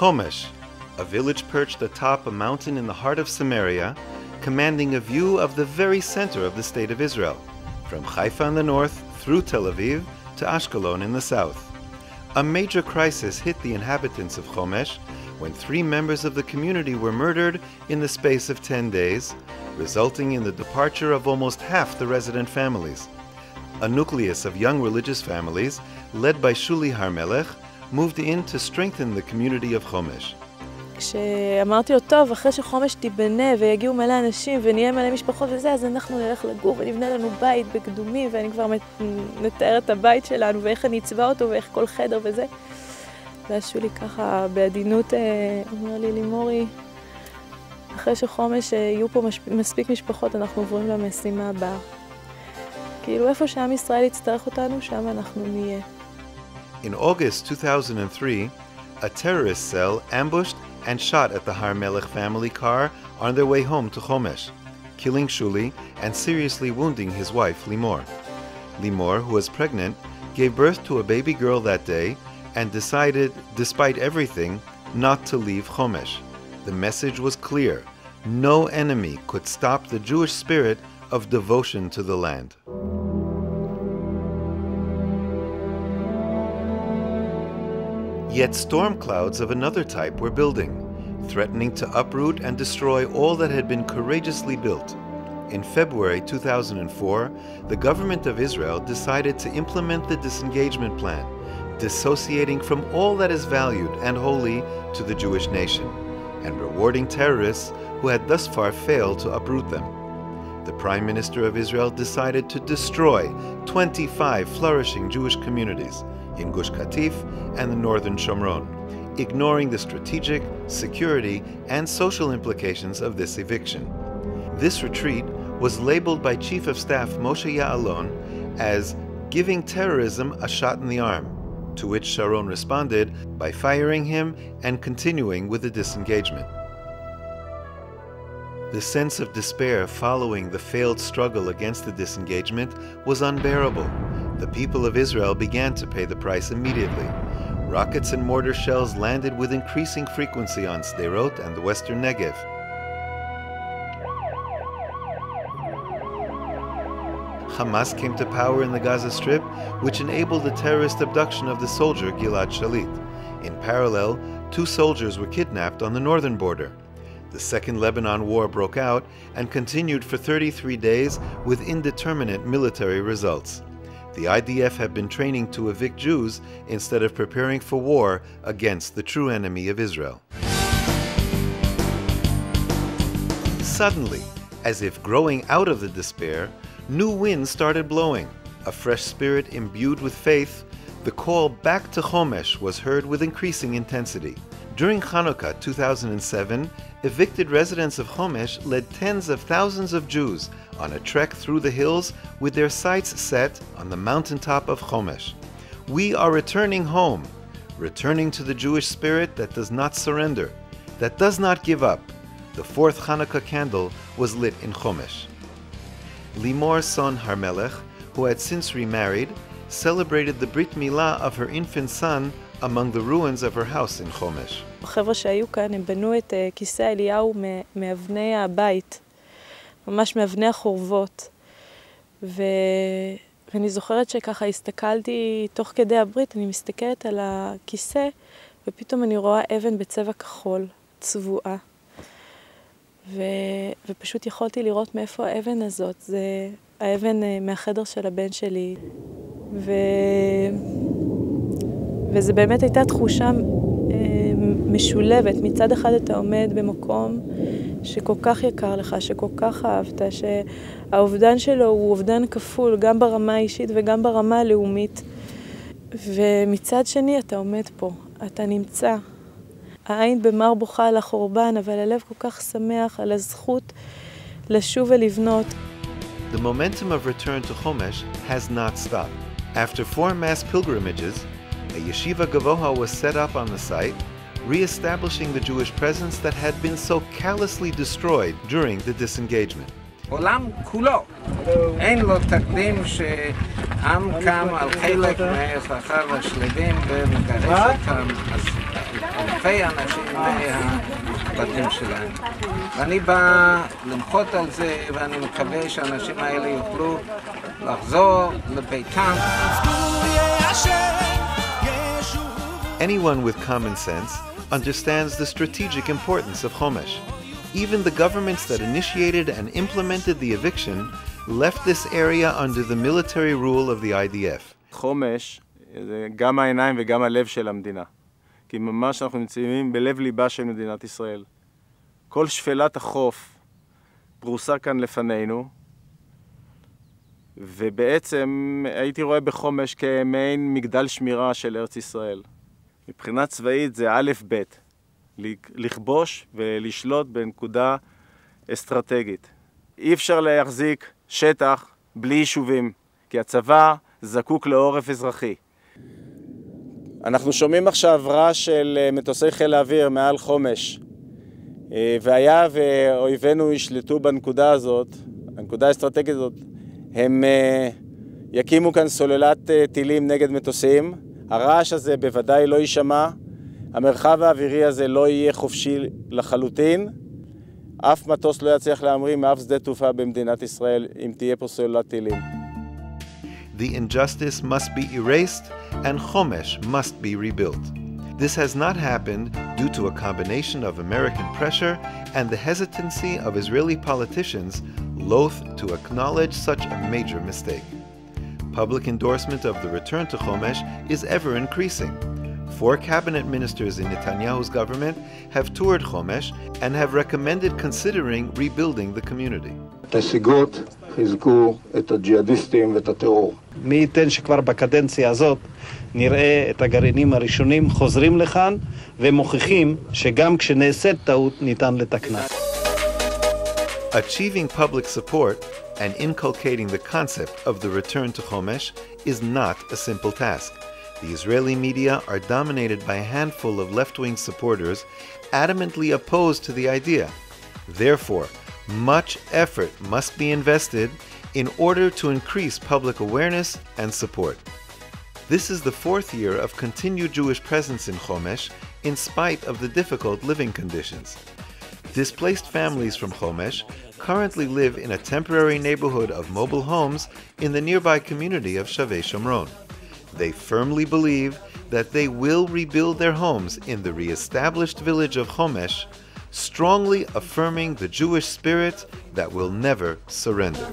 Homesh, a village perched atop a mountain in the heart of Samaria, commanding a view of the very center of the state of Israel, from Haifa in the north through Tel Aviv to Ashkelon in the south. A major crisis hit the inhabitants of Homesh when 3 members of the community were murdered in the space of 10 days, resulting in the departure of almost half the resident families. A nucleus of young religious families, led by Shuli Har-Melech, moved in to strengthen the community of Homesh. כשאמרתי לו, טוב, אחרי שחומש תיבנה ויגיעו מלא אנשים ונהיה מלא משפחות וזה, אז אנחנו נלך לגור ונבנה לנו בית בקדומים, ואני כבר נתאר את הבית שלנו ואיך אני אצבע אותו ואיך כל חדר וזה. ואז שולי ככה בעדינות אומר לי, לימורי, אחרי שחומש יהיו פה מספיק משפחות, אנחנו עוברים למשימה הבאה. כאילו איפה שעם ישראל יצטרך אותנו, שם אנחנו נהיה. In August 2003, a terrorist cell ambushed and shot at the Har-Melech family car on their way home to Homesh, killing Shuli and seriously wounding his wife, Limor. Limor, who was pregnant, gave birth to a baby girl that day and decided, despite everything, not to leave Homesh. The message was clear: no enemy could stop the Jewish spirit of devotion to the land. Yet storm clouds of another type were building, threatening to uproot and destroy all that had been courageously built. In February 2004, the government of Israel decided to implement the disengagement plan, dissociating from all that is valued and holy to the Jewish nation, and rewarding terrorists who had thus far failed to uproot them. The Prime Minister of Israel decided to destroy 25 flourishing Jewish communities in Gush Katif and the northern Shomron, ignoring the strategic, security, and social implications of this eviction. This retreat was labeled by Chief of Staff Moshe Ya'alon as giving terrorism a shot in the arm, to which Sharon responded by firing him and continuing with the disengagement. The sense of despair following the failed struggle against the disengagement was unbearable. The people of Israel began to pay the price immediately. Rockets and mortar shells landed with increasing frequency on Sderot and the western Negev. Hamas came to power in the Gaza Strip, which enabled the terrorist abduction of the soldier Gilad Shalit. In parallel, 2 soldiers were kidnapped on the northern border. The Second Lebanon War broke out and continued for 33 days with indeterminate military results. The IDF had been training to evict Jews instead of preparing for war against the true enemy of Israel. Suddenly, as if growing out of the despair, new winds started blowing. A fresh spirit imbued with faith, the call back to Homesh was heard with increasing intensity. During Hanukkah 2007, evicted residents of Homesh led tens of thousands of Jews on a trek through the hills with their sights set on the mountaintop of Homesh. We are returning home, returning to the Jewish spirit that does not surrender, that does not give up. The 4th Hanukkah candle was lit in Homesh. Limor's son Har-Melech, who had since remarried, celebrated the Brit Milah of her infant son among the ruins of her house in Homesh. החבר'ה שהיו כאן, הם בנו את כיסא אליהו מאבני הבית, ממש מאבני החורבות. ואני זוכרת שככה הסתכלתי, תוך כדי הברית, אני מסתכלת על הכיסא, ופתאום אני רואה אבן בצבע כחול, צבועה. ופשוט יכולתי לראות מאיפה האבן הזאת. זה האבן מהחדר של הבן שלי. וזה באמת הייתה תחושה משולבת. מצד אחד אתה עומד במקום שכל כך יקר לך, שכל כך אהבת, שהאובדן שלו הוא אובדן כפול, גם ברמה האישית וגם ברמה הלאומית. ומצד שני אתה עומד פה, אתה נמצא. העין במר בוכה על החורבן, אבל הלב כל כך שמח על הזכות לשוב ולבנות. The momentum of return to Homesh has not stopped. After 4 mass pilgrimages, a yeshiva gavoha was set up on the site, re-establishing the Jewish presence that had been so callously destroyed during the disengagement. עולם כולו, אין לו תקדים שעם קם על חלק מאחיו השלדים ומגרש אותם. אלפי אנשים מהבתים שלהם. ואני בא למחות על זה, ואני מקווה שהאנשים האלה יוכלו לחזור לביתם. Anyone with common sense understands the strategic importance of homesh. Even the governments that initiated and implemented the eviction left this area under the military rule of the IDF. חומש זה גם העיניים וגם הלב של המדינה. כי ממש אנחנו נמצאים בלב ליבה של מדינת ישראל. כל שפלת החוף פרוסה כאן לפנינו, ובעצם הייתי רואה בחומש כמעין מגדל שמירה של ארץ ישראל. מבחינה צבאית זה א' ב', לכבוש ולשלוט בנקודה אסטרטגית. אי אפשר להחזיק שטח בלי יישובים, כי הצבא זקוק לעורף אזרחי. אנחנו שומעים עכשיו רעש של מטוסי חיל האוויר מעל חומש, והיה ואויבינו ישלטו בנקודה הזאת, הנקודה האסטרטגית הזאת, הם יקימו כאן סוללת טילים נגד מטוסים. הרעש הזה בוודאי לא יישמע, המרחב האווירי הזה לא יהיה חופשי לחלוטין, אף מטוס לא יצליח להמריא מאף שדה תעופה במדינת ישראל אם תהיה פה סוללת טילים. The injustice must be erased and Homesh must be rebuilt. This has not happened due to a combination of American pressure and the hesitancy of Israeli politicians loath to acknowledge such a major mistake. Public endorsement of the return to Homesh is ever increasing. 4 cabinet ministers in Netanyahu's government have toured Homesh and have recommended considering rebuilding the community. נסיגות חיזקו את הג'יהאדיסטים ואת הטרור. מי ייתן שכבר בקדנציה הזאת נראה את הגרעינים הראשונים חוזרים לכאן ומוכיחים שגם כשנעשית טעות ניתן לתקנה. Achieving public support and inculcating the concept of the return to Homesh is not a simple task. The Israeli media are dominated by a handful of left-wing supporters adamantly opposed to the idea. Therefore, much effort must be invested in order to increase public awareness and support. This is the 4th year of continued Jewish presence in Homesh in spite of the difficult living conditions. Displaced families from Homesh currently live in a temporary neighborhood of mobile homes in the nearby community of Shavei Shomron. They firmly believe that they will rebuild their homes in the re-established village of Homesh, strongly affirming the Jewish spirit that will never surrender.